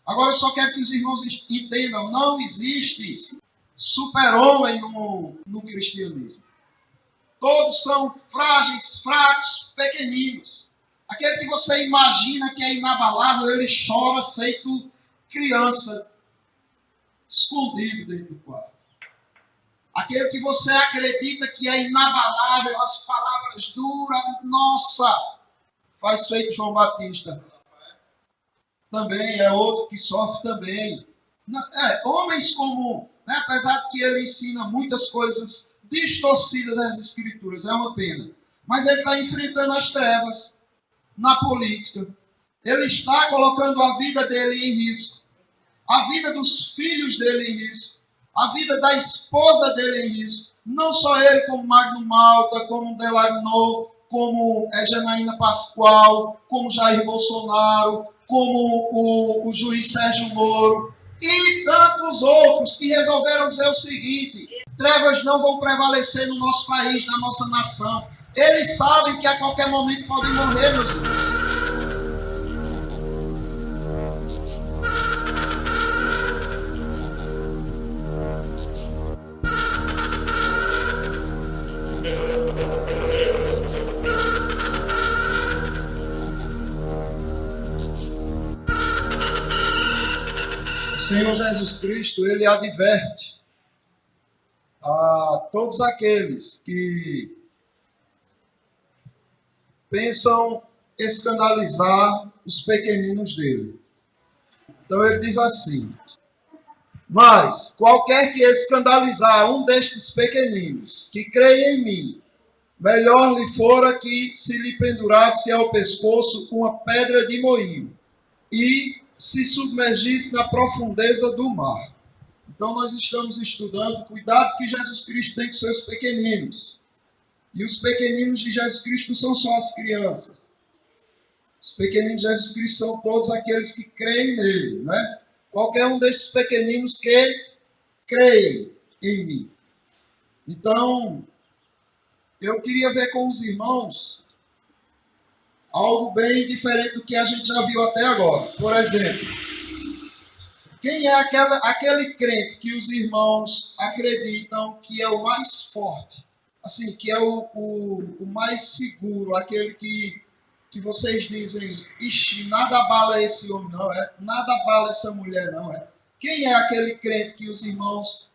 Agora eu só quero que os irmãos entendam, não existe super-homem no cristianismo. Todos são frágeis, fracos, pequeninos. Aquele que você imagina que é inabalável, ele chora feito criança, escondido dentro do quarto. Aquele que você acredita que é inabalável, as palavras duras, nossa, faz feito João Batista. Também é outro que sofre também. Homens como, né, apesar de que ele ensina muitas coisas distorcidas das Escrituras, é uma pena. Mas ele está enfrentando as trevas na política. Ele está colocando a vida dele em risco. A vida dos filhos dele em risco. A vida da esposa dele em risco. Não só ele, como Magno Malta, como Delano, como Janaína Pascoal, como Jair Bolsonaro, como o juiz Sérgio Moro, e tantos outros que resolveram dizer o seguinte: trevas não vão prevalecer no nosso país, na nossa nação. Eles sabem que a qualquer momento podem morrer, meus irmãos. O Senhor Jesus Cristo, ele adverte a todos aqueles que pensam escandalizar os pequeninos dele. Então ele diz assim: mas qualquer que escandalizar um destes pequeninos que creia em mim, melhor lhe fora que se lhe pendurasse ao pescoço uma pedra de moinho e se submergisse na profundeza do mar. Então nós estamos estudando o cuidado que Jesus Cristo tem com seus pequeninos. E os pequeninos de Jesus Cristo não são só as crianças. Os pequeninos de Jesus Cristo são todos aqueles que creem nele, né? Qualquer um desses pequeninos que creem em mim. Então, eu queria ver com os irmãos algo bem diferente do que a gente já viu até agora. Por exemplo, quem é aquele crente que os irmãos acreditam que é o mais forte? Assim, que é o mais seguro, aquele que vocês dizem, ixi, nada abala esse homem, não é? Nada abala essa mulher, não é? Quem é aquele crente que os irmãos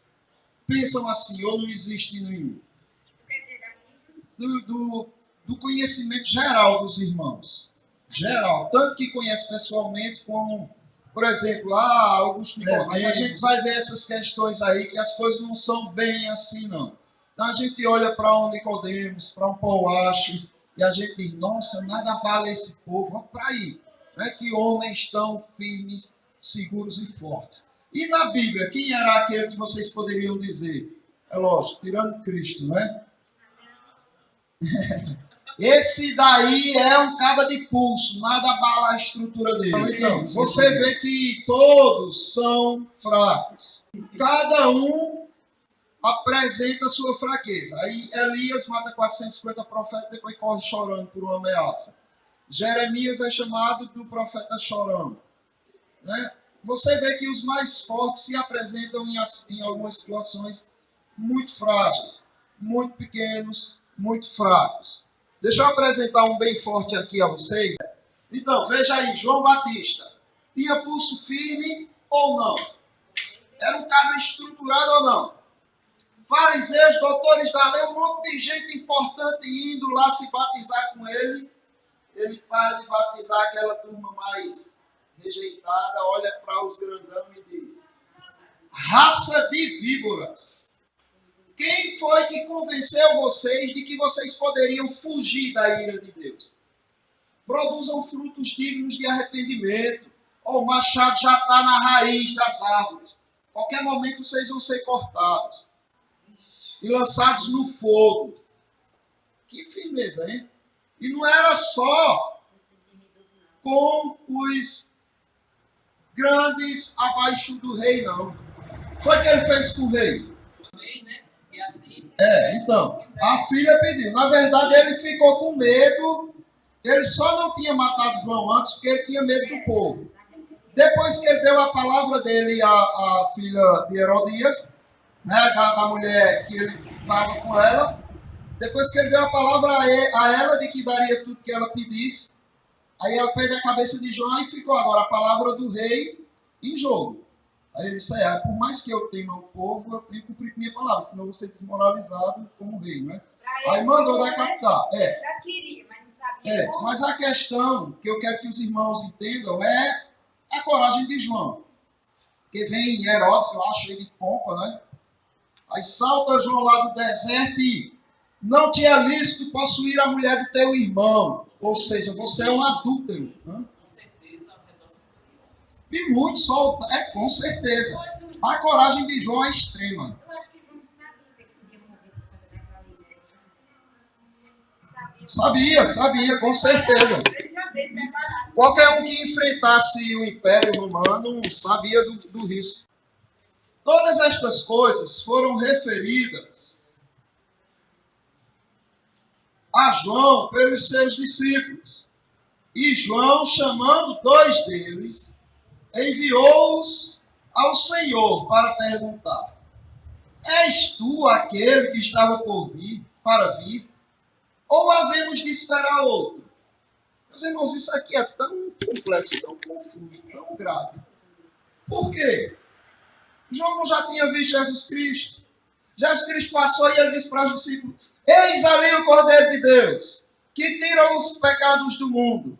pensam assim, ou não existe nenhum? Do conhecimento geral dos irmãos. Geral. Tanto que conhece pessoalmente como, por exemplo, Augusto Nicodemos. Mas a gente vai ver essas questões aí, que as coisas não são bem assim, não. Então a gente olha para um Nicodemos, para um Paul Ache, e a gente diz, nossa, nada abala esse povo. Olha para aí. Né? Que homens tão firmes, seguros e fortes. E na Bíblia, quem era aquele que vocês poderiam dizer? É lógico, tirando Cristo, não é? Esse daí é um cabo de pulso, nada abala a estrutura dele. Então, você vê que todos são fracos. Cada um apresenta sua fraqueza. Aí Elias mata 450 profetas e depois corre chorando por uma ameaça. Jeremias é chamado do profeta chorão. Né? Você vê que os mais fortes se apresentam em algumas situações muito frágeis, muito pequenos, muito fracos. Deixa eu apresentar um bem forte aqui a vocês. Então, veja aí, João Batista. Tinha pulso firme ou não? Era um cara estruturado ou não? Fariseus, doutores da lei, um monte de gente importante indo lá se batizar com ele. Ele para de batizar aquela turma mais rejeitada, olha para os grandão e diz: raça de víboras. Quem foi que convenceu vocês de que vocês poderiam fugir da ira de Deus? Produzam frutos dignos de arrependimento. O machado já está na raiz das árvores. Qualquer momento vocês vão ser cortados e lançados no fogo. Que firmeza, hein? E não era só com os grandes abaixo do rei, não. Foi o que ele fez com o rei. Então, a filha pediu. Na verdade, ele ficou com medo. Ele só não tinha matado João antes porque ele tinha medo do povo. Depois que ele deu a palavra dele à filha de Herodias, né, da mulher que ele estava com ela, depois que ele deu a palavra a ela de que daria tudo que ela pedisse, aí ela perde a cabeça de João e ficou agora a palavra do rei em jogo. Aí ele disse, por mais que eu tenha o povo, eu tenho que cumprir minha palavra, senão eu vou ser desmoralizado como rei, né? Aí mandou decapitar. Já queria, mas não sabia como. Mas a questão que eu quero que os irmãos entendam é a coragem de João. Porque vem Herodes lá, cheio de pompa, né? Aí salta João lá do deserto e não te é lícito possuir a mulher do teu irmão. Ou seja, você é um adúltero. Né? Com certeza, a redação E muito solta, com certeza. A coragem de João é extrema. Eu acho que João sabia que podia morrer por conta daquela Sabia, ideia. com certeza. Ele já veio preparado. Qualquer um que enfrentasse o Império Romano sabia do risco. Todas estas coisas foram referidas a João pelos seus discípulos. E João, chamando 2 deles, enviou-os ao Senhor para perguntar: És tu aquele que estava por vir, para vir? Ou havemos de esperar outro? Meus irmãos, isso aqui é tão complexo, tão confuso, tão grave. Por quê? João não já tinha visto Jesus Cristo. Jesus Cristo passou e ele disse para os discípulos: Eis ali o Cordeiro de Deus, que tira os pecados do mundo.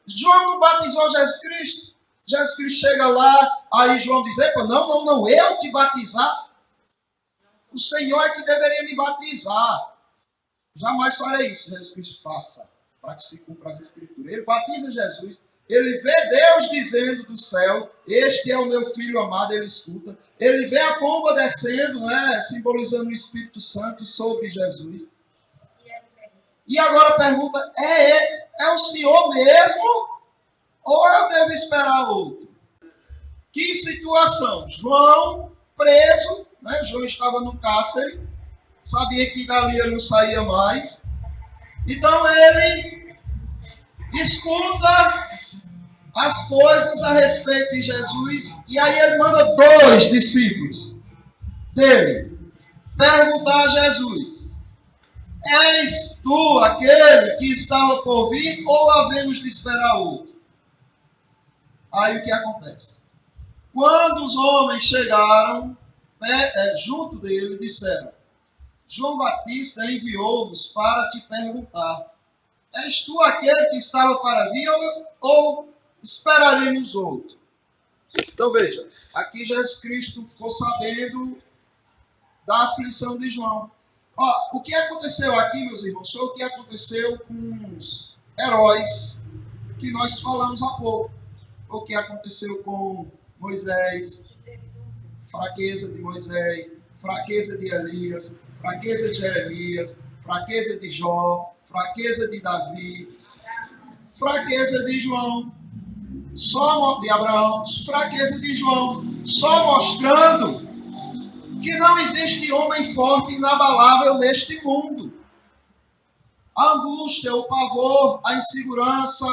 João não batizou Jesus Cristo. Jesus Cristo chega lá, aí João diz: Epa, não, eu te batizar. O Senhor é que deveria me batizar. Jamais farei isso, Jesus Cristo faça, para que se cumpra as Escrituras. Ele batiza Jesus. Ele vê Deus dizendo do céu: Este é o meu filho amado, ele escuta. Ele vê a pomba descendo, né, simbolizando o Espírito Santo sobre Jesus. E agora pergunta: é o Senhor mesmo? Ou eu devo esperar outro? Que situação? João preso, né? João estava no cárcere, sabia que dali ele não saía mais. Então ele escuta as coisas a respeito de Jesus, e aí ele manda 2 discípulos dele perguntar a Jesus: És tu aquele que estava por vir, ou havemos de esperar outro? Aí o que acontece? Quando os homens chegaram junto dele, disseram: João Batista enviou-nos para te perguntar: És tu aquele que estava para vir, ou esperaremos outro? Então veja, aqui Jesus Cristo ficou sabendo da aflição de João. O que aconteceu aqui, meus irmãos, foi o que aconteceu com os heróis que nós falamos há pouco. O que aconteceu com Moisés, fraqueza de Moisés, fraqueza de Elias, fraqueza de Jeremias, fraqueza de Jó, fraqueza de Davi, fraqueza de João, de Abraão, fraqueza de João, só mostrando que não existe homem forte e inabalável neste mundo. A angústia, o pavor, a insegurança,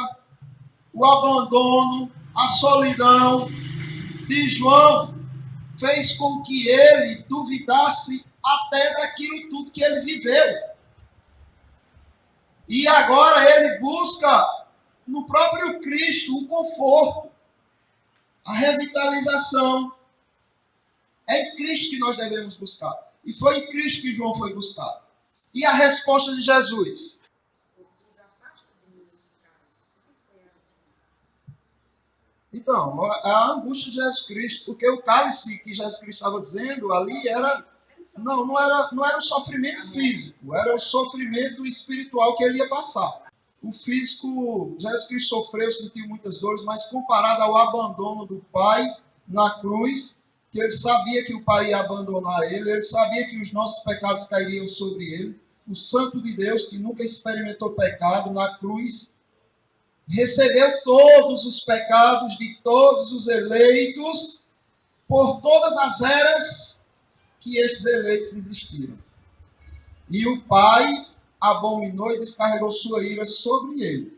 o abandono, a solidão de João fez com que ele duvidasse até daquilo tudo que ele viveu. E agora ele busca no próprio Cristo o conforto, a revitalização. É em Cristo que nós devemos buscar. E foi em Cristo que João foi buscar. E a resposta de Jesus? Então, a angústia de Jesus Cristo, porque o cálice que Jesus Cristo estava dizendo ali não era o sofrimento físico, era o sofrimento espiritual que ele ia passar. O físico, Jesus Cristo sofreu, sentiu muitas dores, mas comparado ao abandono do Pai na cruz, que ele sabia que o Pai ia abandonar ele, ele sabia que os nossos pecados cairiam sobre ele, o Santo de Deus, que nunca experimentou pecado, na cruz, recebeu todos os pecados de todos os eleitos, por todas as eras que estes eleitos existiram. E o Pai abominou e descarregou sua ira sobre ele.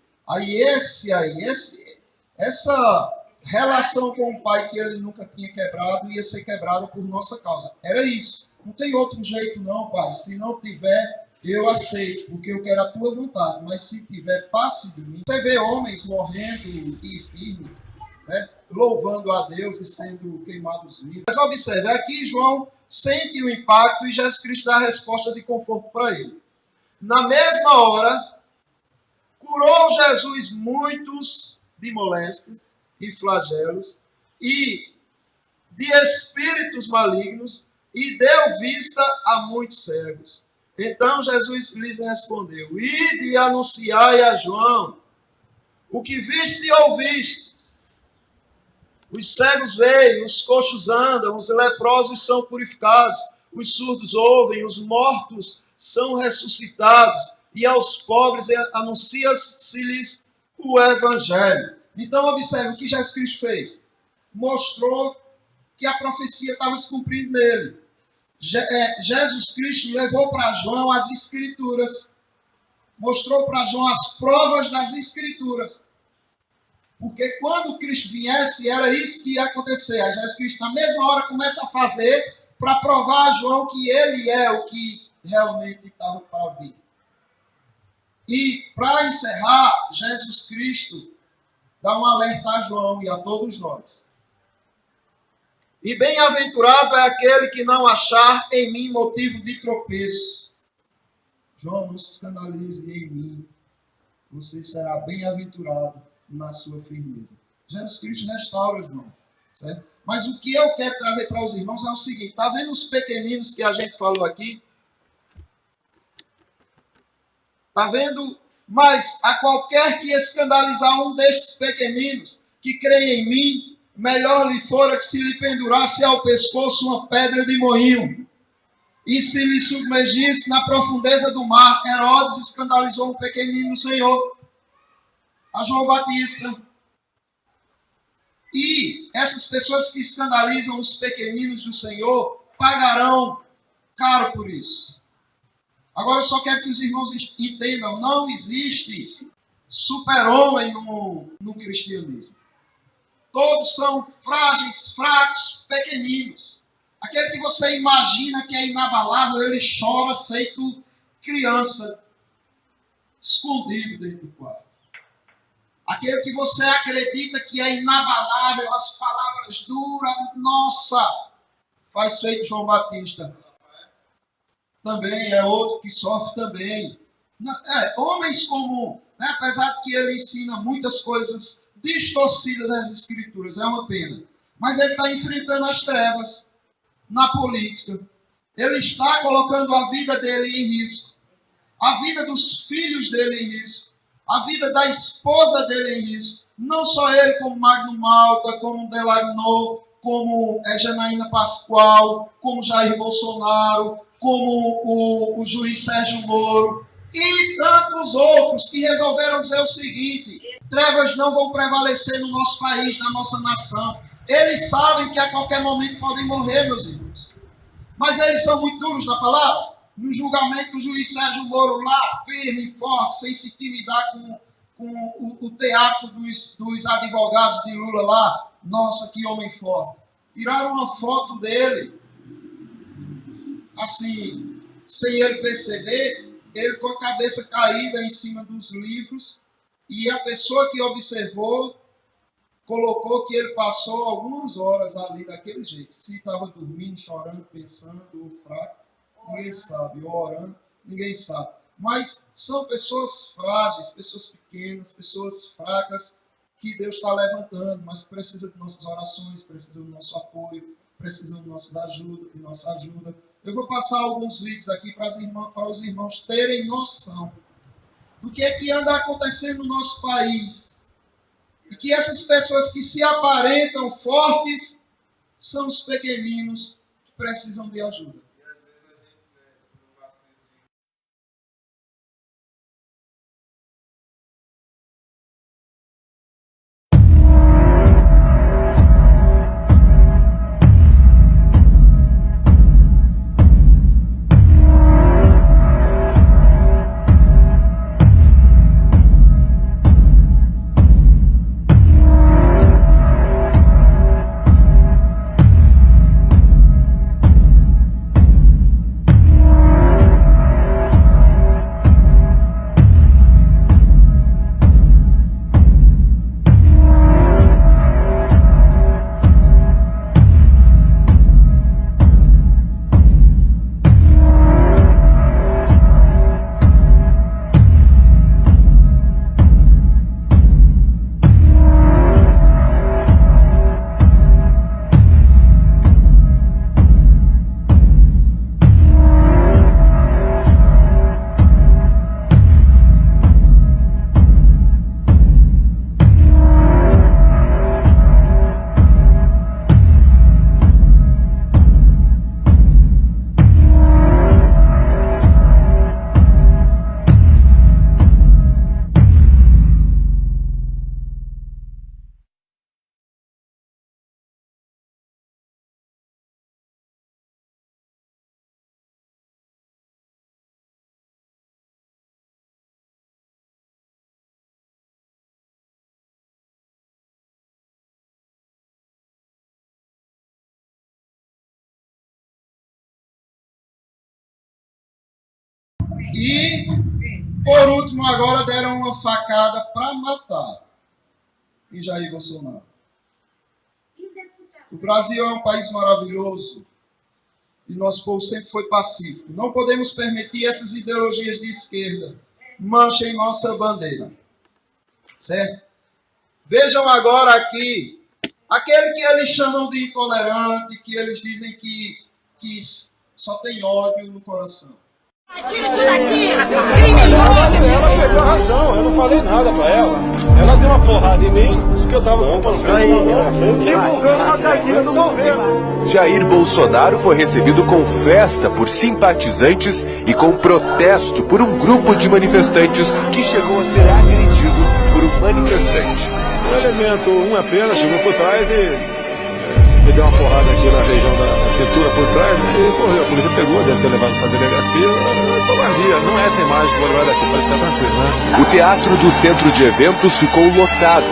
Essa relação com o Pai que ele nunca tinha quebrado ia ser quebrada por nossa causa. Era isso. Não tem outro jeito não, Pai. Se não tiver, eu aceito, porque eu quero a tua vontade. Mas se tiver, passe de mim. Você vê homens morrendo e firmes, né, louvando a Deus e sendo queimados vivos. Mas observe, aqui João sente o impacto e Jesus Cristo dá a resposta de conforto para ele. Na mesma hora, curou Jesus muitos de moléstias e flagelos e de espíritos malignos e deu vista a muitos cegos. Então Jesus lhes respondeu: ide e anunciai a João o que viste e ouvistes. Os cegos veem, os coxos andam, os leprosos são purificados, os surdos ouvem, os mortos são ressuscitados, e aos pobres anuncia-se-lhes o Evangelho. Então, observe o que Jesus Cristo fez. Mostrou que a profecia estava se cumprindo nele. Jesus Cristo levou para João as Escrituras. Mostrou para João as provas das Escrituras. Porque quando Cristo viesse, era isso que ia acontecer. Aí Jesus Cristo, na mesma hora, começa a fazer para provar a João que ele é o que realmente estava para vir. E, para encerrar, Jesus Cristo dá um alerta a João e a todos nós. E bem-aventurado é aquele que não achar em mim motivo de tropeço. João, não se escandalize em mim. Você será bem-aventurado na sua firmeza. Jesus Cristo restaura João. Certo? Mas o que eu quero trazer para os irmãos é o seguinte. Está vendo os pequeninos que a gente falou aqui? Está vendo? Mas a qualquer que escandalizar um destes pequeninos que crê em mim, melhor lhe fora que se lhe pendurasse ao pescoço uma pedra de moinho e se lhe submergisse na profundeza do mar. Herodes escandalizou um pequenino no Senhor, a João Batista. E essas pessoas que escandalizam os pequeninos do Senhor pagarão caro por isso. Agora eu só quero que os irmãos entendam, não existe super-homem no cristianismo. Todos são frágeis, fracos, pequeninos. Aquele que você imagina que é inabalável, ele chora feito criança, escondido dentro do quarto. Aquele que você acredita que é inabalável, as palavras duras, nossa, faz feito João Batista. Também é outro que sofre também. Homens como, né, apesar de que ele ensina muitas coisas distorcidas das Escrituras, é uma pena. Mas ele está enfrentando as trevas na política. Ele está colocando a vida dele em risco. A vida dos filhos dele em risco. A vida da esposa dele em risco. Não só ele, como Magno Malta, como Delano, como Janaína Pascoal, como Jair Bolsonaro, como o juiz Sérgio Moro e tantos outros que resolveram dizer o seguinte: trevas não vão prevalecer no nosso país, na nossa nação. Eles sabem que a qualquer momento podem morrer, meus irmãos. Mas eles são muito duros na palavra. No julgamento do juiz Sérgio Moro, lá, firme e forte, sem se intimidar com o teatro dos advogados de Lula lá. Nossa, que homem forte. Tiraram uma foto dele, assim, sem ele perceber, ele com a cabeça caída em cima dos livros, e a pessoa que observou colocou que ele passou algumas horas ali daquele jeito. Se estava dormindo, chorando, pensando, ou fraco, ninguém sabe, ou orando, ninguém sabe. Mas são pessoas frágeis, pessoas pequenas, pessoas fracas, que Deus está levantando, mas precisa de nossas orações, precisa do nosso apoio, precisa de nossa ajuda. Eu vou passar alguns vídeos aqui para os irmãos terem noção do que é que anda acontecendo no nosso país. E que essas pessoas que se aparentam fortes são os pequeninos que precisam de ajuda. E, por último, agora deram uma facada para matar em Jair Bolsonaro. O Brasil é um país maravilhoso e nosso povo sempre foi pacífico. Não podemos permitir essas ideologias de esquerda manchem nossa bandeira. Certo? Vejam agora aqui, aquele que eles chamam de intolerante, que eles dizem que só tem ódio no coração. Tira isso daqui! Ela pegou a razão, eu não falei nada pra ela. Ela deu uma porrada em mim, isso que eu tava divulgando uma cartilha do governo. Jair Bolsonaro foi recebido com festa por simpatizantes e com protesto por um grupo de manifestantes que chegou a ser agredido por um manifestante. O elemento apenas chegou por trás e me deu uma porrada aqui na região da cintura por trás e correu. A polícia pegou, deve ter levado para a delegacia. Covardia, não é essa imagem que vou levar daqui, pode ficar tranquilo, né? O teatro do centro de eventos ficou lotado.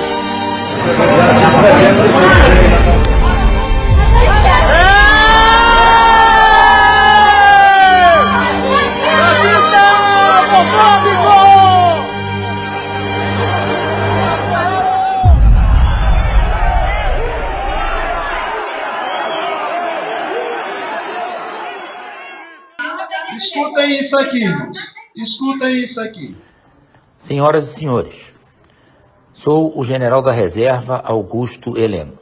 Escutem isso aqui, irmãos. Escutem isso aqui. Senhoras e senhores, sou o general da reserva Augusto Heleno.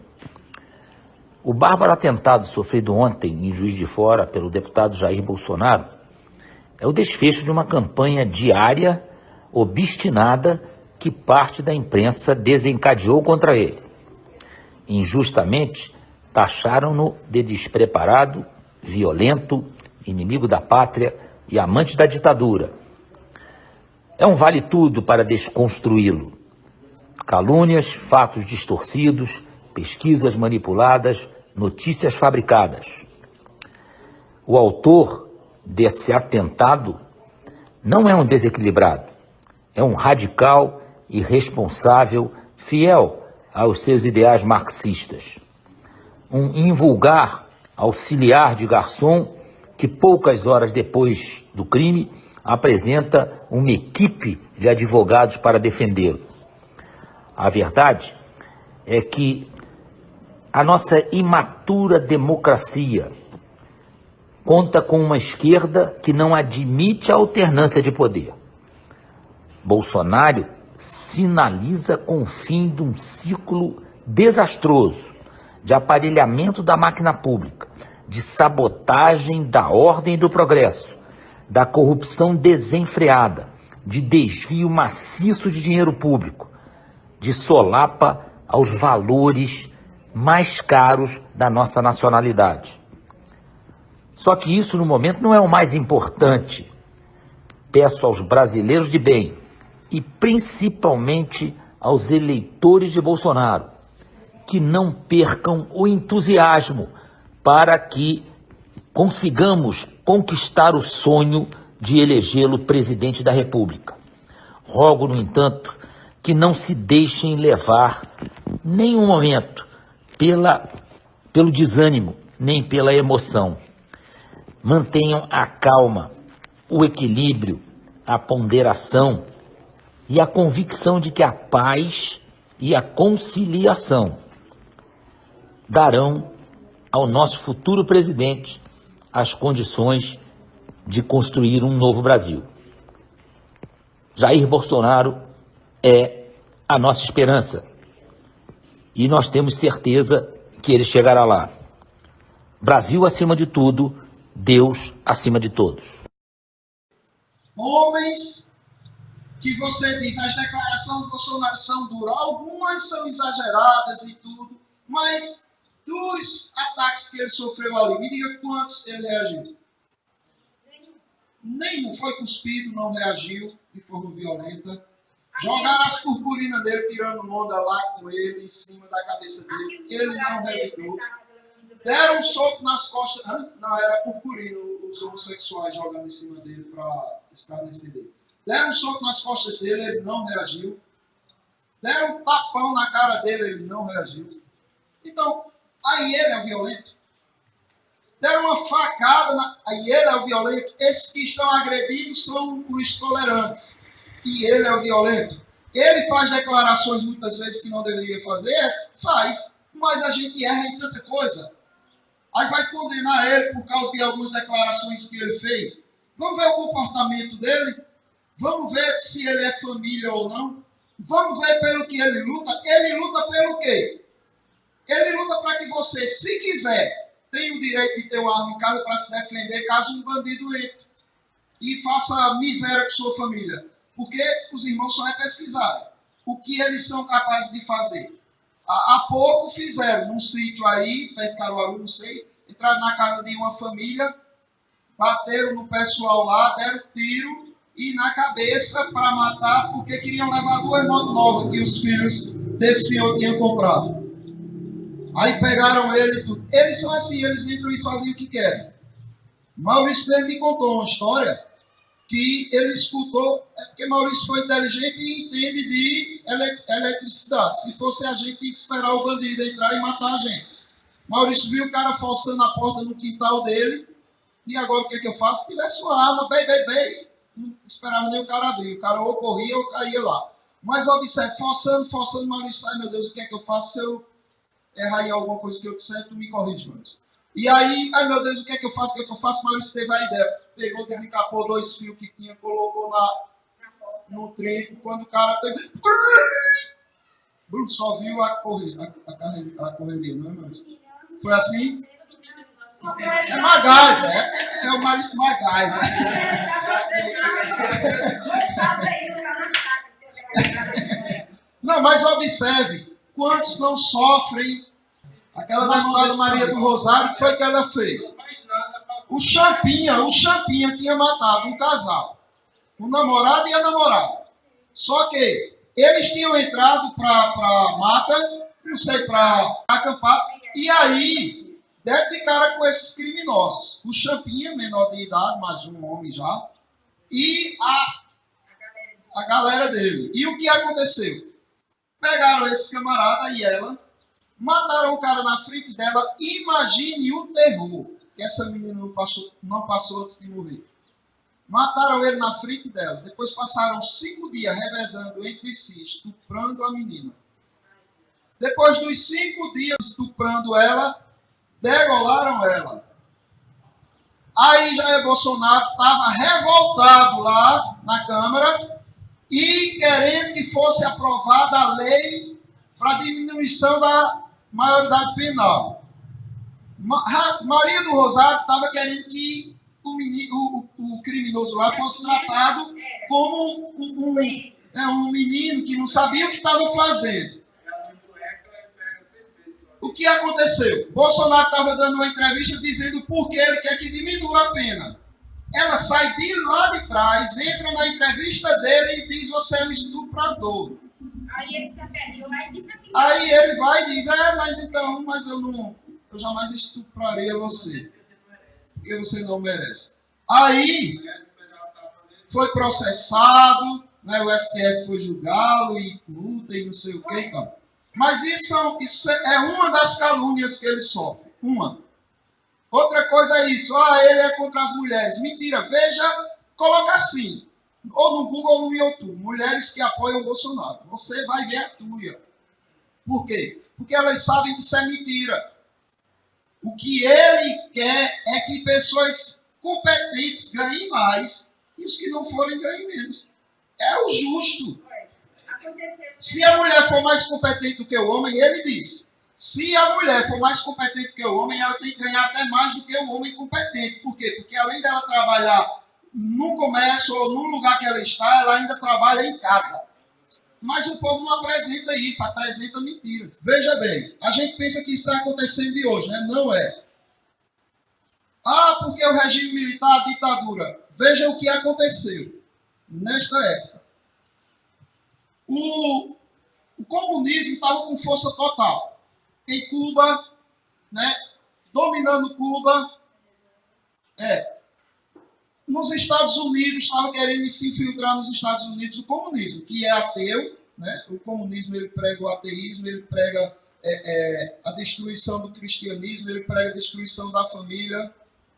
O bárbaro atentado sofrido ontem em Juiz de Fora pelo deputado Jair Bolsonaro é o desfecho de uma campanha diária, obstinada, que parte da imprensa desencadeou contra ele. Injustamente, taxaram-no de despreparado, violento, inimigo da pátria e amante da ditadura. É um vale-tudo para desconstruí-lo. Calúnias, fatos distorcidos, pesquisas manipuladas, notícias fabricadas. O autor desse atentado não é um desequilibrado, é um radical, irresponsável, fiel aos seus ideais marxistas. Um invulgar auxiliar de garçom que poucas horas depois do crime apresenta uma equipe de advogados para defendê-lo. A verdade é que a nossa imatura democracia conta com uma esquerda que não admite a alternância de poder. Bolsonaro sinaliza com o fim de um ciclo desastroso de aparelhamento da máquina pública, de sabotagem da ordem e do progresso, da corrupção desenfreada, de desvio maciço de dinheiro público, de solapa aos valores mais caros da nossa nacionalidade. Só que isso, no momento, não é o mais importante. Peço aos brasileiros de bem, e principalmente aos eleitores de Bolsonaro, que não percam o entusiasmo para que consigamos conquistar o sonho de elegê-lo presidente da República. Rogo, no entanto, que não se deixem levar, nenhum momento, pelo desânimo, nem pela emoção. Mantenham a calma, o equilíbrio, a ponderação e a convicção de que a paz e a conciliação darão ao nosso futuro presidente as condições de construir um novo Brasil. Jair Bolsonaro é a nossa esperança e nós temos certeza que ele chegará lá. Brasil acima de tudo, Deus acima de todos. Homens que você diz, as declarações do Bolsonaro são duras, algumas são exageradas e tudo, mas dos ataques que ele sofreu ali, me diga quantos ele reagiu. Nenhum. Foi cuspido, não reagiu de forma violenta. Jogaram as purpurinas dele, tirando onda lá com ele, em cima da cabeça dele. Ele não revidou. Deram um soco nas costas. Não, era purpurina, os homossexuais jogando em cima dele para escarnecer dele. Deram um soco nas costas dele, ele não reagiu. Deram um tapão na cara dele, ele não reagiu. Então, aí ele é violento. deram uma facada, aí ele é o violento. Esses que estão agredindo são os tolerantes. E ele é o violento. Ele faz declarações muitas vezes que não deveria fazer, faz, mas a gente erra em tanta coisa. Aí vai condenar ele por causa de algumas declarações que ele fez. Vamos ver o comportamento dele? Vamos ver se ele é família ou não? Vamos ver pelo que ele luta? Ele luta pelo quê? Ele luta para que você, se quiser, tenha o direito de ter uma arma em casa para se defender caso um bandido entre e faça miséria com sua família. Porque os irmãos só é pesquisar o que eles são capazes de fazer. Há pouco fizeram, num sítio aí, perto de Caruaru, não sei, entraram na casa de uma família, bateram no pessoal lá, deram tiro e na cabeça para matar, porque queriam levar 2 motos novas que os filhos desse senhor tinham comprado. Aí pegaram ele e tudo. Eles são assim, eles entram e fazem o que querem. Maurício mesmo me contou uma história que ele escutou, porque Maurício foi inteligente e entende de eletricidade. Se fosse a gente, tinha que esperar o bandido entrar e matar a gente. Maurício viu o cara forçando a porta no quintal dele, e agora o que é que eu faço? Se tivesse uma arma, bem, não esperava nem o cara abrir. O cara ou corria ou caía lá. Mas observe, forçando, Maurício, ai meu Deus, o que é que eu faço se eu errar em alguma coisa que eu disser, tu me corrige, Maurício. E aí, ai meu Deus, o que é que eu faço? Maurício teve a ideia. Pegou, desencapou 2 fios que tinha, colocou no trinco. Quando o cara pegou, só viu a correria, não é, Maurício? Foi assim? É MacGyver, é o Maurício MacGyver. Não, mas observe, quantos não sofrem. Aquela deputada Maria do Rosário, o que foi que ela fez? O Champinha tinha matado um casal, o namorado e a namorada. Só que eles tinham entrado para mata, não sei, para acampar, e aí deram de cara com esses criminosos. O Champinha, menor de idade, mas um homem já, e a galera dele. E o que aconteceu? Pegaram esse camarada e ela, mataram o cara na frente dela. Imagine o terror que essa menina não passou antes de morrer. Mataram ele na frente dela. Depois passaram 5 dias revezando entre si, estuprando a menina. Depois dos 5 dias estuprando ela, degolaram ela. Aí Jair Bolsonaro estava revoltado lá na Câmara e querendo que fosse aprovada a lei para diminuição da maioridade penal. Maria do Rosário estava querendo que o criminoso lá fosse tratado como um menino que não sabia o que estava fazendo. O que aconteceu? Bolsonaro estava dando uma entrevista dizendo por que ele quer que diminua a pena. Ela sai de lá de trás, entra na entrevista dele e diz: você é um estuprador. Aí ele vai e diz: mas eu jamais estuprarei você. Porque você não merece. Aí foi processado, né, o STF foi julgá-lo e luta e não sei o que e tal. Mas isso é uma das calúnias que ele sofre. Uma. Outra coisa é isso. Ele é contra as mulheres. Mentira. Veja, coloca assim. Ou no Google ou no YouTube. Mulheres que apoiam o Bolsonaro. Você vai ver a tua. Por quê? Porque elas sabem que isso é mentira. O que ele quer é que pessoas competentes ganhem mais e os que não forem ganhem menos. É o justo. Se a mulher for mais competente do que o homem, ele diz, se a mulher for mais competente do que o homem, ela tem que ganhar até mais do que o homem competente. Por quê? Porque além dela trabalhar no comércio ou no lugar que ela está, ela ainda trabalha em casa. Mas o povo não apresenta isso, apresenta mentiras. Veja bem, a gente pensa que isso está acontecendo de hoje, né? Não é. Porque o regime militar, a ditadura. Veja o que aconteceu nesta época. O comunismo estava com força total. Em Cuba, né, dominando Cuba. Nos Estados Unidos, estava querendo se infiltrar nos Estados Unidos o comunismo, que é ateu. Né? O comunismo ele prega o ateísmo, ele prega a destruição do cristianismo, ele prega a destruição da família,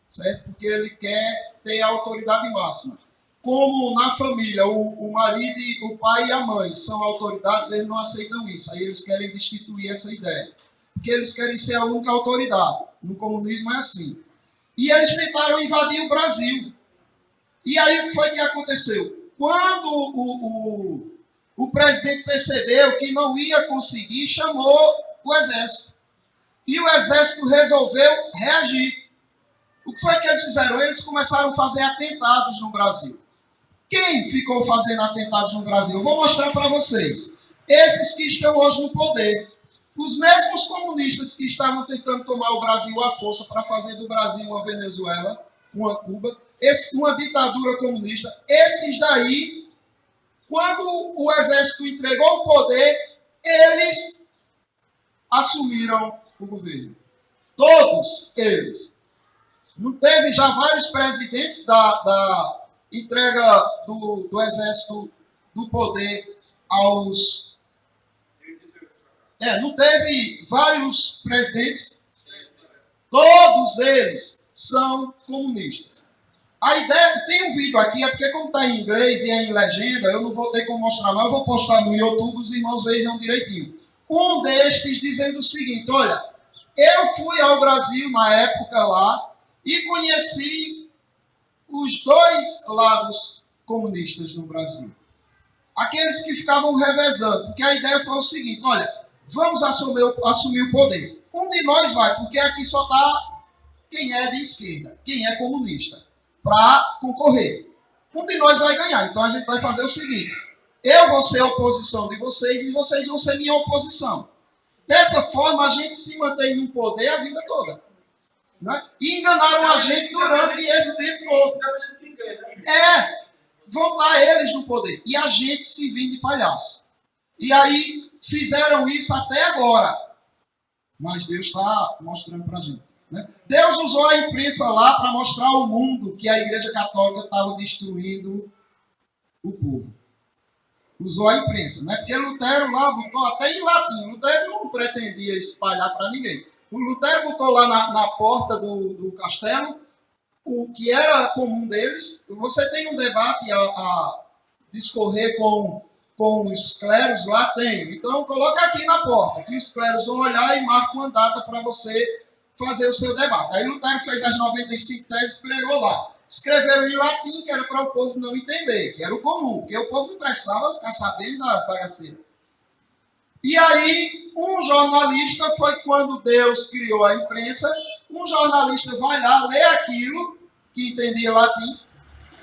certo? Porque ele quer ter a autoridade máxima. Como na família o marido, o pai e a mãe são autoridades, eles não aceitam isso. Aí eles querem destituir essa ideia. Porque eles querem ser a única autoridade. No comunismo é assim. E eles tentaram invadir o Brasil. E aí o que foi que aconteceu? Quando o presidente percebeu que não ia conseguir, chamou o exército. E o exército resolveu reagir. O que foi que eles fizeram? Eles começaram a fazer atentados no Brasil. Quem ficou fazendo atentados no Brasil? Eu vou mostrar para vocês. Esses que estão hoje no poder. Os mesmos comunistas que estavam tentando tomar o Brasil à força para fazer do Brasil uma Venezuela, uma Cuba, uma ditadura comunista. Esses daí, quando o exército entregou o poder, eles assumiram o governo. Todos eles. Não teve já vários presidentes da entrega do exército do poder aos... não teve vários presidentes. Todos eles são comunistas. A ideia, tem um vídeo aqui, é porque como está em inglês e é em legenda, eu não vou ter como mostrar, mas eu vou postar no YouTube, os irmãos vejam direitinho. Um destes dizendo o seguinte, olha, eu fui ao Brasil na época lá e conheci os dois lados comunistas no Brasil. Aqueles que ficavam revezando, porque a ideia foi o seguinte, olha, vamos assumir o poder. Um de nós vai, porque aqui só está quem é de esquerda, quem é comunista, para concorrer. Um de nós vai ganhar, então a gente vai fazer o seguinte, eu vou ser a oposição de vocês e vocês vão ser minha oposição. Dessa forma, a gente se mantém no poder a vida toda. Né? E enganaram a gente durante esse tempo todo. Vão estar eles no poder. E a gente se vindo de palhaço. E aí fizeram isso até agora. Mas Deus está mostrando para a gente. Né? Deus usou a imprensa lá para mostrar ao mundo que a Igreja Católica estava destruindo o povo. Usou a imprensa. Né? Porque Lutero lá botou até em latim. Lutero não pretendia espalhar para ninguém. O Lutero botou lá na porta do castelo o que era comum deles. Você tem um debate a discorrer com os clérigos lá, tem. Então, coloca aqui na porta, que os clérigos vão olhar e marcam uma data para você fazer o seu debate. Aí Lutero fez as 95 teses e pregou lá. Escreveu em latim, que era para o povo não entender, que era o comum, porque o povo não precisava ficar sabendo da bagaceira. E aí, um jornalista, foi quando Deus criou a imprensa, um jornalista vai lá, lê aquilo, que entendia latim,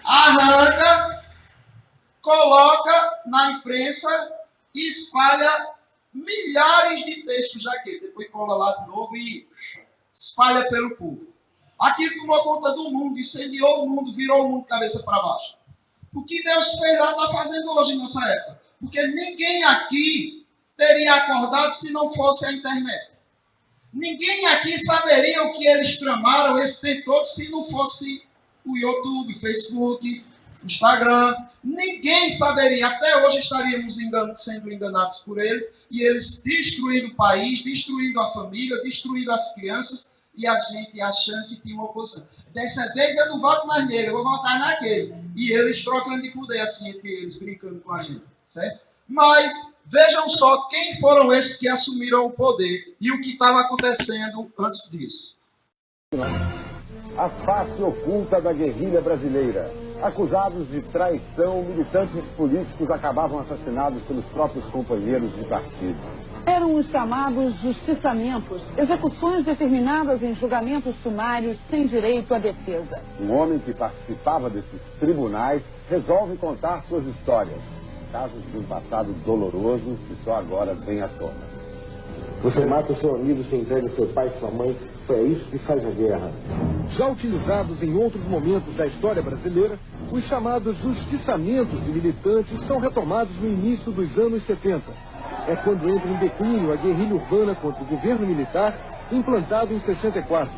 arranca, coloca na imprensa e espalha milhares de textos daquele. Depois cola lá de novo e espalha pelo povo. Aquilo tomou conta do mundo, incendiou o mundo, virou o mundo de cabeça para baixo. O que Deus fez lá está fazendo hoje nessa época. Porque ninguém aqui teria acordado se não fosse a internet. Ninguém aqui saberia o que eles tramaram esse tempo todo se não fosse o YouTube, Facebook, Instagram. Ninguém saberia. Até hoje estaríamos sendo enganados por eles e eles destruindo o país, destruindo a família, destruindo as crianças e a gente achando que tinha uma oposição. Dessa vez eu não voto mais nele, eu vou votar naquele. E eles trocando de poder assim entre eles, brincando com a gente. Certo? Mas vejam só quem foram esses que assumiram o poder e o que estava acontecendo antes disso. A face oculta da guerrilha brasileira. Acusados de traição, militantes políticos acabavam assassinados pelos próprios companheiros de partido. Eram os chamados justiçamentos, execuções determinadas em julgamentos sumários sem direito à defesa. Um homem que participava desses tribunais resolve contar suas histórias. Casos de um passado doloroso que só agora vem à tona. Você mata o seu amigo, você entrega seu pai e sua mãe. É isso que faz a guerra. Já utilizados em outros momentos da história brasileira, os chamados justiçamentos de militantes são retomados no início dos anos 70. É quando entra em declínio a guerrilha urbana contra o governo militar, implantado em 64.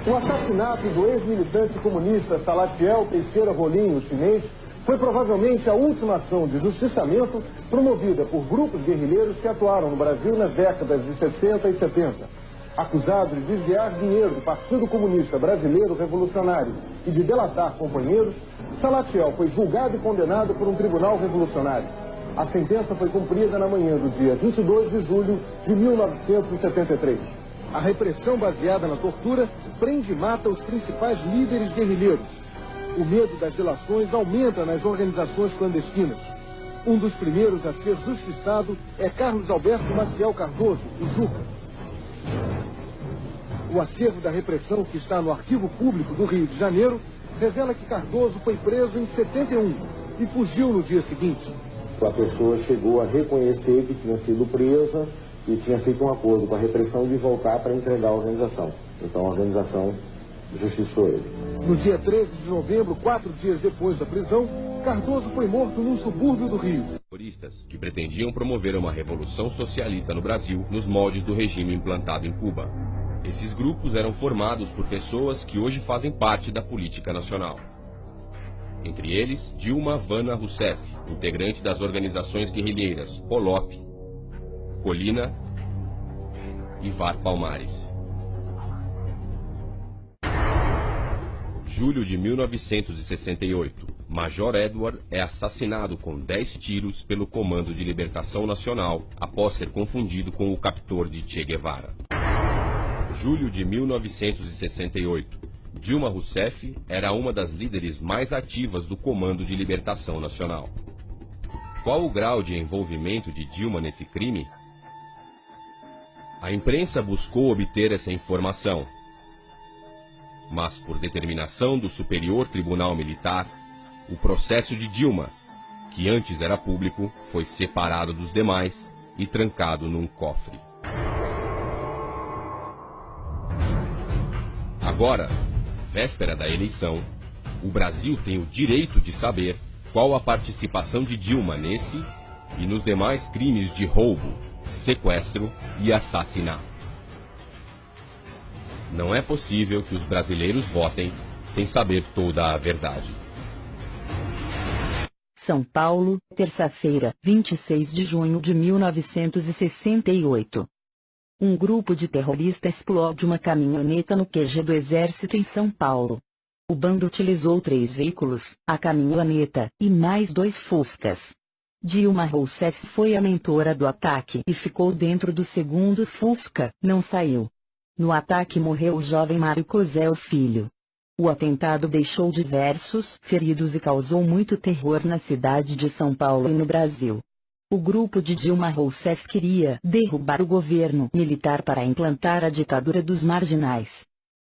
O assassinato do ex-militante comunista Salatiel Teixeira Rolim, o chinês, Foi provavelmente a última ação de justiçamento promovida por grupos guerrilheiros que atuaram no Brasil nas décadas de 60 e 70. Acusado de desviar dinheiro do Partido Comunista Brasileiro Revolucionário e de delatar companheiros, Salatiel foi julgado e condenado por um tribunal revolucionário. A sentença foi cumprida na manhã do dia 22 de julho de 1973. A repressão baseada na tortura prende e mata os principais líderes guerrilheiros. O medo das delações aumenta nas organizações clandestinas. Um dos primeiros a ser justiçado é Carlos Alberto Maciel Cardoso, o Juca. O acervo da repressão, que está no Arquivo Público do Rio de Janeiro, revela que Cardoso foi preso em 71 e fugiu no dia seguinte. A pessoa chegou a reconhecer que tinha sido presa e tinha feito um acordo com a repressão de voltar para entregar a organização. Então a organização justiçou ele. No dia 13 de novembro, 4 dias depois da prisão, Cardoso foi morto num subúrbio do Rio. Terroristas que pretendiam promover uma revolução socialista no Brasil nos moldes do regime implantado em Cuba. Esses grupos eram formados por pessoas que hoje fazem parte da política nacional. Entre eles, Dilma Vana Rousseff, integrante das organizações guerrilheiras Polop, Colina e VAR Palmares. Julho de 1968, Major Edward é assassinado com 10 tiros pelo Comando de Libertação Nacional após ser confundido com o captor de Che Guevara. Julho de 1968, Dilma Rousseff era uma das líderes mais ativas do Comando de Libertação Nacional. Qual o grau de envolvimento de Dilma nesse crime? A imprensa buscou obter essa informação, mas por determinação do Superior Tribunal Militar, o processo de Dilma, que antes era público, foi separado dos demais e trancado num cofre. Agora, véspera da eleição, o Brasil tem o direito de saber qual a participação de Dilma nesse e nos demais crimes de roubo, sequestro e assassinato. Não é possível que os brasileiros votem sem saber toda a verdade. São Paulo, terça-feira, 26 de junho de 1968. Um grupo de terroristas explode uma caminhoneta no QG do Exército em São Paulo. O bando utilizou 3 veículos, a caminhoneta e mais 2 Fuscas. Dilma Rousseff foi a mentora do ataque e ficou dentro do segundo Fusca, não saiu. No ataque morreu o jovem Mário Cosel Filho. O atentado deixou diversos feridos e causou muito terror na cidade de São Paulo e no Brasil. O grupo de Dilma Rousseff queria derrubar o governo militar para implantar a ditadura dos marginais.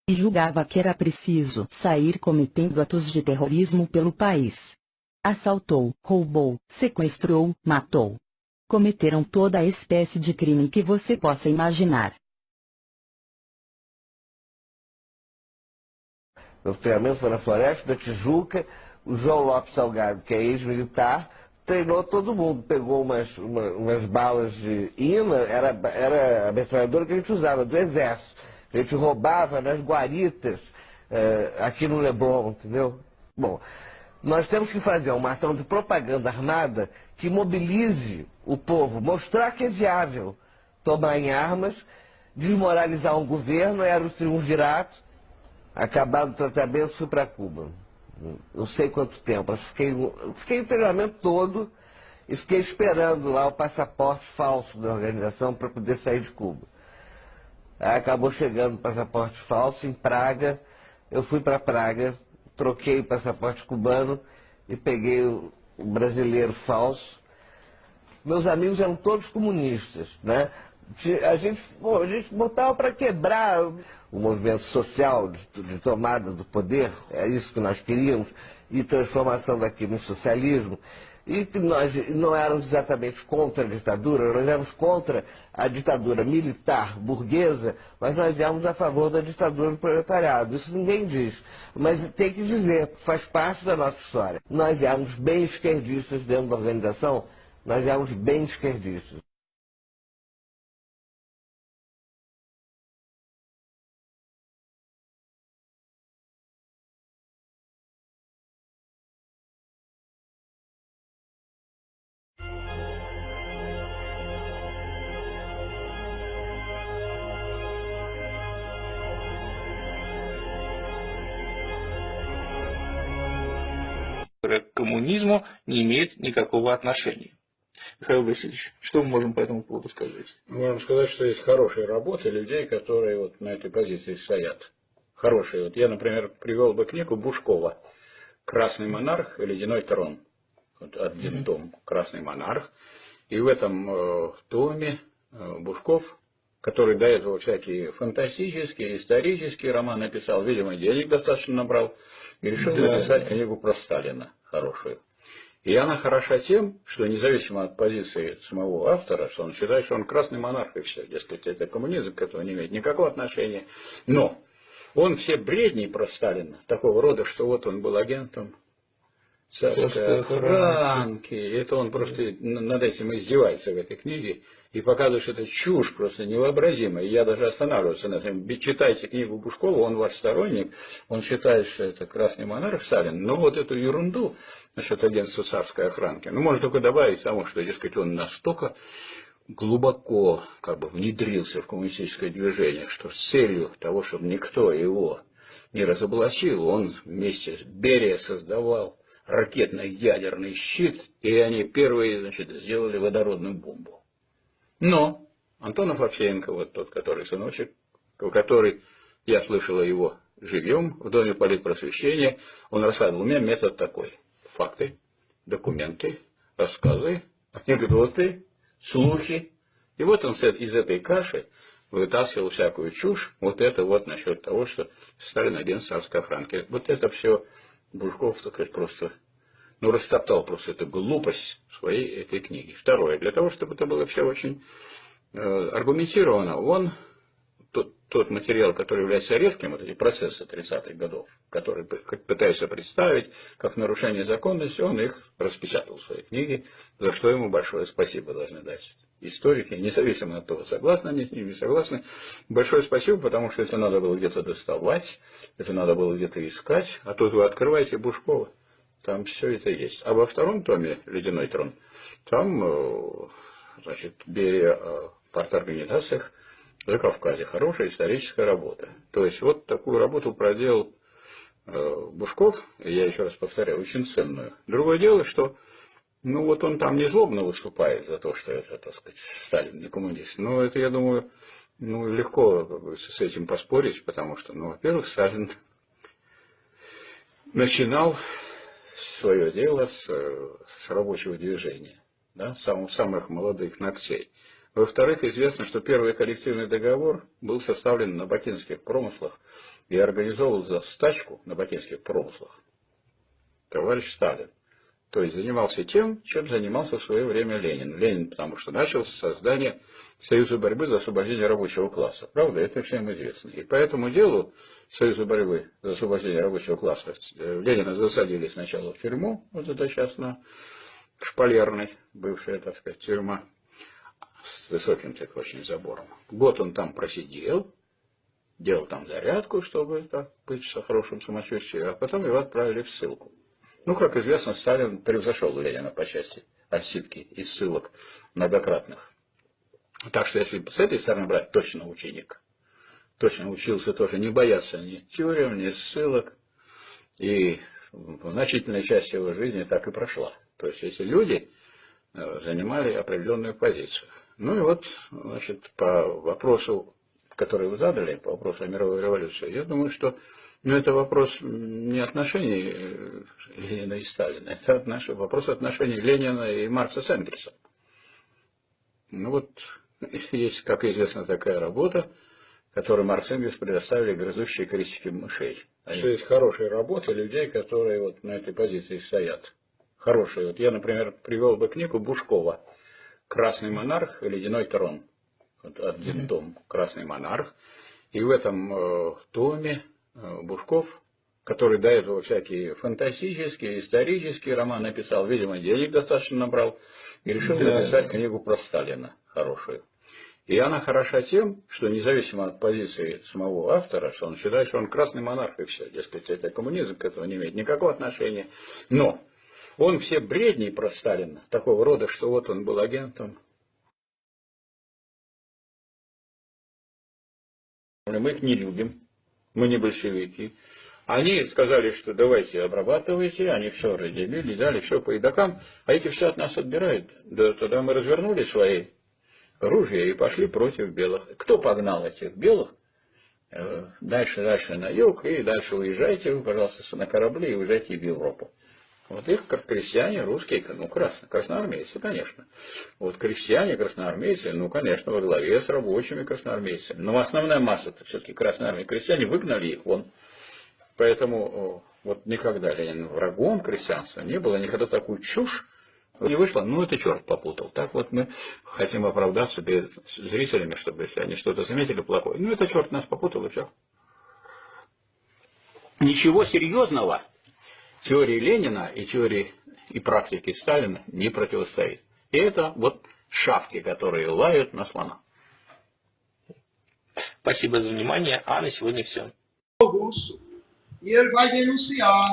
E julgava que era preciso sair cometendo atos de terrorismo pelo país. Assaltou, roubou, sequestrou, matou. Cometeram toda a espécie de crime que você possa imaginar. Meu treinamento foi na Floresta da Tijuca. O João Lopes Salgado, que é ex-militar, treinou todo mundo. Pegou umas balas de INA, era a metralhadora que a gente usava, do Exército. A gente roubava nas guaritas, aqui no Leblon, entendeu? Bom, nós temos que fazer uma ação de propaganda armada que mobilize o povo, mostrar que é viável tomar em armas, desmoralizar um governo, era o triunvirato. Acabado o tratamento, fui para Cuba. Não sei quanto tempo. Fiquei o treinamento todo e fiquei esperando lá o passaporte falso da organização para poder sair de Cuba. Aí acabou chegando o passaporte falso em Praga. Eu fui para Praga, troquei o passaporte cubano e peguei o brasileiro falso. Meus amigos eram todos comunistas, né? A gente botava para quebrar o movimento social de tomada do poder, é isso que nós queríamos, e transformação daquilo em socialismo. E que nós não éramos exatamente contra a ditadura, nós éramos contra a ditadura militar burguesa, mas nós éramos a favor da ditadura do proletariado. Isso ninguém diz, mas tem que dizer, faz parte da nossa história. Nós éramos bem esquerdistas dentro da organização, nós éramos bem esquerdistas. к коммунизму не имеет никакого отношения. Михаил Васильевич, что мы можем по этому поводу сказать? Можем сказать, что есть хорошие работы людей, которые вот на этой позиции стоят. Хорошие. Вот я, например, привел бы книгу Бушкова «Красный монарх и ледяной трон». Вот один том «Красный монарх». И в этом томе Бушков, который до этого всякие фантастические, исторические романы писал, видимо, денег достаточно набрал, и решил написать книгу про Сталина хорошую. И она хороша тем, что независимо от позиции самого автора, что он считает, что он красный монарх и все, дескать, это коммунизм, к этому не имеет никакого отношения. Но он все бредни про Сталина, такого рода, что вот он был агентом царской охранки, это он просто над этим издевается в этой книге и показывает, что это чушь просто невообразимая. Я даже останавливаюсь на этом. Читайте книгу Бушкова, он ваш сторонник, он считает, что это красный монарх Сталин, но вот эту ерунду насчет агентства царской охранки, ну, можно только добавить тому, что, дескать, он настолько глубоко как бы внедрился в коммунистическое движение, что с целью того, чтобы никто его не разоблачил, он вместе с Берия создавал ракетно-ядерный щит, и они первые, значит, сделали водородную бомбу. Но Антонов Овсеенко, вот тот, который сыночек, который, я слышал его живьем в Доме политпросвещения, он рассказывал, у меня метод такой. Факты, документы, рассказы, анекдоты, слухи. И вот он из этой каши вытаскивал всякую чушь, вот это вот насчет того, что Сталин агент царской охранки. Вот это все Бушков, так сказать, просто, ну, растоптал просто эту глупость в своей этой книге. Второе, для того, чтобы это было все очень аргументировано, он, тот материал, который является редким, вот эти процессы 30-х годов, которые пытаются представить как нарушение законности, он их распечатал в своей книге, за что ему большое спасибо должны дать историки, независимо от того, согласны они с ним, не согласны. Большое спасибо, потому что это надо было где-то доставать, это надо было где-то искать, а тут вы открываете Бушкова, там все это есть. А во втором томе «Ледяной трон», там, значит, Берия о парторганизациях на Кавказе. Хорошая историческая работа. То есть, вот такую работу проделал Бушков, я еще раз повторяю, очень ценную. Другое дело, что, ну, вот он там не злобно выступает за то, что это, так сказать, Сталин не коммунист. Но это, я думаю, ну, легко с этим поспорить, потому что, ну, во-первых, Сталин начинал свое дело с рабочего движения, да, с самых молодых ногтей. Во-вторых, известно, что первый коллективный договор был составлен на бакинских промыслах и организовал за стачку на бакинских промыслах товарищ Сталин. То есть занимался тем, чем занимался в свое время Ленин. Ленин, потому что начал с создания Союза борьбы за освобождение рабочего класса. Правда, это всем известно. И по этому делу Союза борьбы за освобождение рабочего класса Ленина засадили сначала в тюрьму, вот это сейчас на Шпалерной, бывшая, так сказать, тюрьма, с высоким так очень забором. Год он там просидел, делал там зарядку, чтобы так быть в хорошем самочувствии, а потом его отправили в ссылку. Ну, как известно, Сталин превзошел Ленина по части отсидки и ссылок многократных. Так что, если с этой стороны брать, точно ученик. Точно учился тоже не бояться ни тюрем, ни ссылок. И значительная часть его жизни так и прошла. То есть, эти люди занимали определенную позицию. Ну и вот, значит, по вопросу, который вы задали, по вопросу о мировой революции, я думаю, что это вопрос не отношений Ленина и Сталина, это вопрос отношений Ленина и Маркса с Энгельсом. Ну вот, есть, как известно, такая работа, которую Маркс и Энгельс предоставили грызущие критики мышей. Что есть хорошие работы людей, которые вот на этой позиции стоят. Хорошие. Вот я, например, привел бы книгу Бушкова «Красный монарх и ледяной трон». Вот один том «Красный монарх». И в этом томе Бушков, который до этого всякие фантастические, исторические романы писал, видимо, денег достаточно набрал, и решил написать книгу про Сталина хорошую. И она хороша тем, что независимо от позиции самого автора, что он считает, что он красный монарх и все, дескать, это коммунизм, к этому не имеет никакого отношения. Но он все бредни про Сталина, такого рода, что вот он был агентом. Мы их не любим, мы не большевики. Они сказали, что давайте обрабатывайте, они все разделили, дали все по едокам, а эти все от нас отбирают. Да, тогда мы развернули свои ружья и пошли против белых. Кто погнал этих белых? Дальше на юг, и дальше уезжайте вы, пожалуйста, на корабли и уезжайте в Европу. Вот их крестьяне русские, ну, красноармейцы, конечно. Вот крестьяне, красноармейцы, ну, конечно, во главе с рабочими красноармейцами. Но основная масса-то все-таки красноармейцы. Крестьяне выгнали их вон. Поэтому вот никогда Ленин врагом крестьянства не было, никогда такую чушь не вышло. Ну, это черт попутал. Так вот мы хотим оправдаться перед зрителями, чтобы если они что-то заметили плохое. Ну, это черт нас попутал, и все. Ничего серьезного теории Ленина и теории и практики Сталина не противостоит. И это вот шавки, которые лают на слона. Спасибо за внимание, а на сегодня все. E ele vai denunciar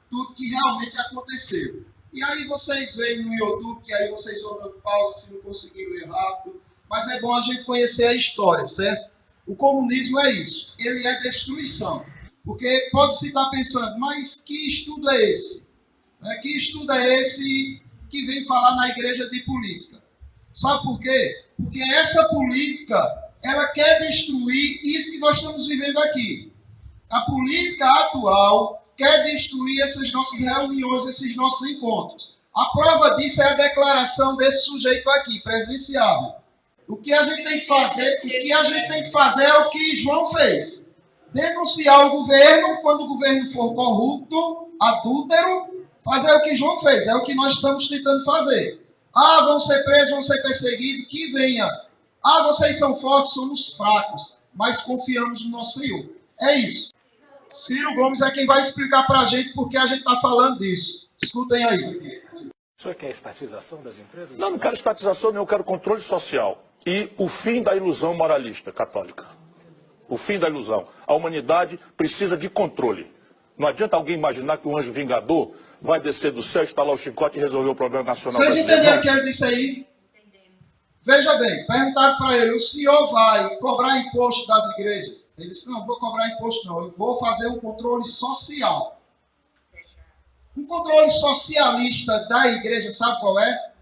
tudo que realmente aconteceu. E aí vocês veem no YouTube, que aí vocês vão dando pausa se não conseguir ler rápido. Mas é bom a gente conhecer a história, certo? O comunismo é isso. Ele é destruição. Porque pode-se estar pensando, mas que estudo é esse? Que estudo é esse que vem falar na igreja de política? Sabe por quê? Porque essa política, ela quer destruir isso que nós estamos vivendo aqui. A política atual quer destruir essas nossas reuniões, esses nossos encontros. A prova disso é a declaração desse sujeito aqui, presenciável. O que a gente tem que fazer, é o que João fez. Denunciar o governo, quando o governo for corrupto, adúltero, fazer o que João fez. É o que nós estamos tentando fazer. Ah, vão ser presos, vão ser perseguidos, que venha. Ah, vocês são fortes, somos fracos, mas confiamos no nosso Senhor. É isso. Ciro Gomes é quem vai explicar para a gente por que a gente está falando disso. Escutem aí. O senhor quer estatização das empresas? Não quero estatização, eu quero controle social. E o fim da ilusão moralista católica. O fim da ilusão. A humanidade precisa de controle. Não adianta alguém imaginar que o anjo vingador vai descer do céu, estalar o chicote e resolver o problema nacional. Vocês entenderam o que ele disse aí? Veja bem, perguntaram para ele, o senhor vai cobrar imposto das igrejas? Ele disse, não vou cobrar imposto não, eu vou fazer um controle social. Um controle socialista da igreja, sabe qual é?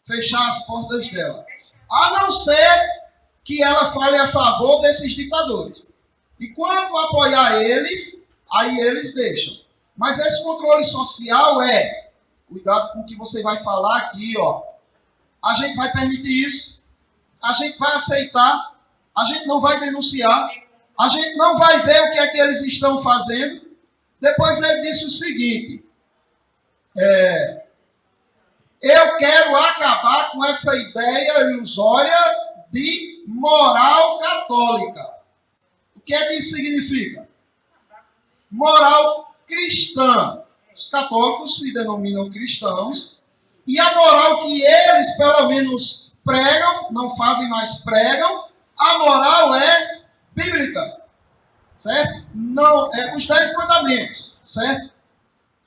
Fechar as portas dela. A não ser que ela fale a favor desses ditadores. E quando apoiar eles, aí eles deixam. Mas esse controle social cuidado com o que você vai falar aqui, ó. A gente vai permitir isso, a gente vai aceitar, a gente não vai denunciar, a gente não vai ver o que é que eles estão fazendo. Depois ele disse o seguinte, eu quero acabar com essa ideia ilusória de moral católica. O que é que isso significa? Moral cristã. Os católicos se denominam cristãos, e a moral que eles, pelo menos, pregam, não fazem, mas pregam, a moral é bíblica, certo? Não, os 10 mandamentos, certo?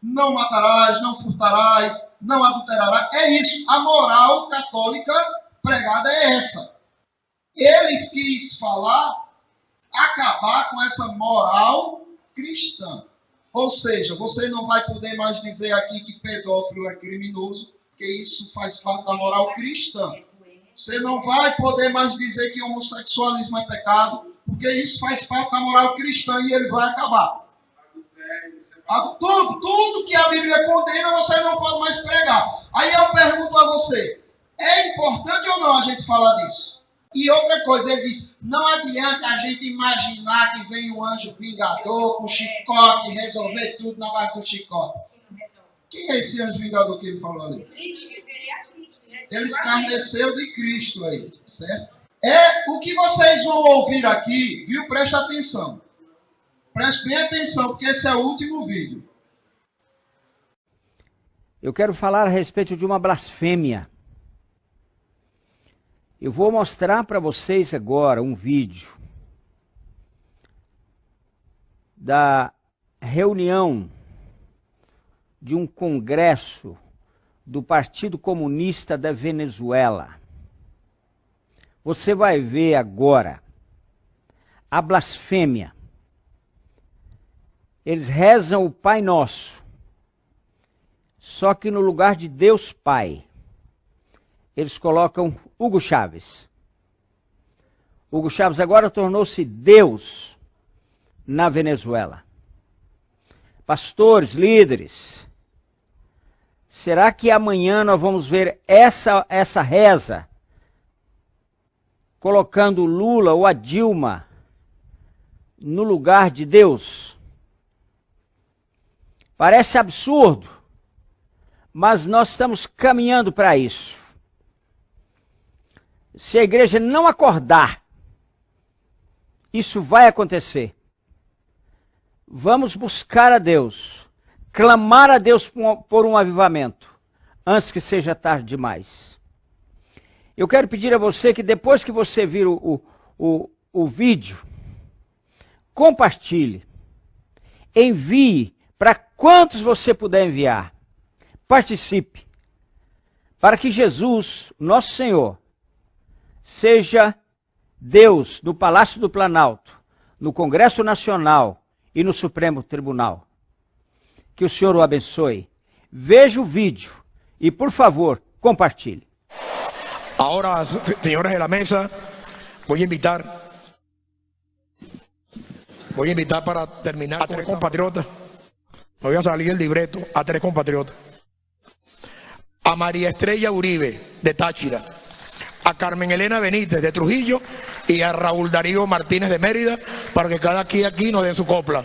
Não matarás, não furtarás, não adulterarás. É isso, a moral católica pregada é essa. Ele quis acabar com essa moral cristã. Ou seja, você não vai poder mais dizer aqui que pedófilo é criminoso, porque isso faz parte da moral cristã. Você não vai poder mais dizer que homossexualismo é pecado, porque isso faz parte da moral cristã e ele vai acabar. Tudo que a Bíblia condena, você não pode mais pregar. Aí eu pergunto a você, é importante ou não a gente falar disso? E outra coisa, ele diz, não adianta a gente imaginar que vem um anjo vingador com chicote, resolver tudo na base do chicote. Quem é esse anjo vingador que ele falou ali? Ele escarneceu de Cristo aí, certo? O que vocês vão ouvir aqui, viu? Presta atenção. Preste bem atenção, porque esse é o último vídeo. Eu quero falar a respeito de uma blasfêmia. Eu vou mostrar para vocês agora um vídeo da reunião de um congresso do Partido Comunista da Venezuela. Você vai ver agora a blasfêmia. eles rezam o Pai Nosso, só que no lugar de Deus Pai, eles colocam Hugo Chávez. Hugo Chávez agora tornou-se Deus na Venezuela. Pastores, líderes, será que amanhã nós vamos ver essa reza colocando Lula ou a Dilma no lugar de Deus? Parece absurdo, mas nós estamos caminhando para isso. Se a igreja não acordar, isso vai acontecer. Vamos buscar a Deus, clamar a Deus por um avivamento, antes que seja tarde demais. Eu quero pedir a você que depois que você vir o vídeo, compartilhe, envie para quantos você puder enviar. Participe, para que Jesus, nosso Senhor, seja Deus no Palácio do Planalto, no Congresso Nacional e no Supremo Tribunal. Que o Senhor o abençoe. Veja o vídeo e, por favor, compartilhe. Ahora, señores de la mesa, voy a invitar para terminar a tres compatriotas. Me voy a salir el libreto a tres compatriotas. A María Estrella Uribe, de Táchira, a Carmen Elena Benítez, de Trujillo, y a Raúl Darío Martínez, de Mérida, para que cada quien aquí nos dé su copla.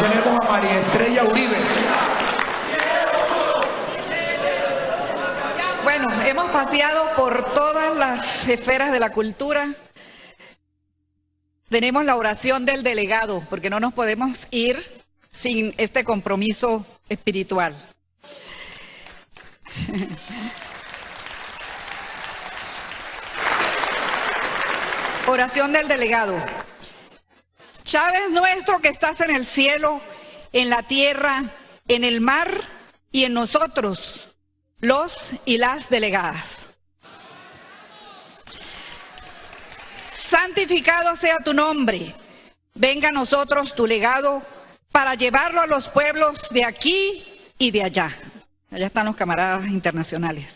Tenemos a María Estrella Uribe. Bueno, hemos paseado por todas las esferas de la cultura. Tenemos la oración del delegado, porque no nos podemos ir sin este compromiso espiritual. Oración del delegado. Chávez nuestro que estás en el cielo, en la tierra, en el mar y en nosotros, los y las delegadas. Santificado sea tu nombre, venga a nosotros tu legado para llevarlo a los pueblos de aquí y de allá. Allá están los camaradas internacionales.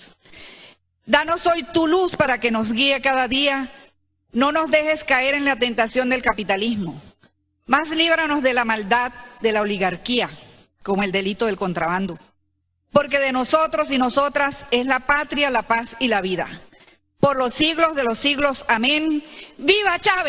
Danos hoy tu luz para que nos guíe cada día, no nos dejes caer en la tentación del capitalismo. Más líbranos de la maldad de la oligarquía, como el delito del contrabando. Porque de nosotros y nosotras es la patria, la paz y la vida. Por los siglos de los siglos. Amén. ¡Viva Chávez!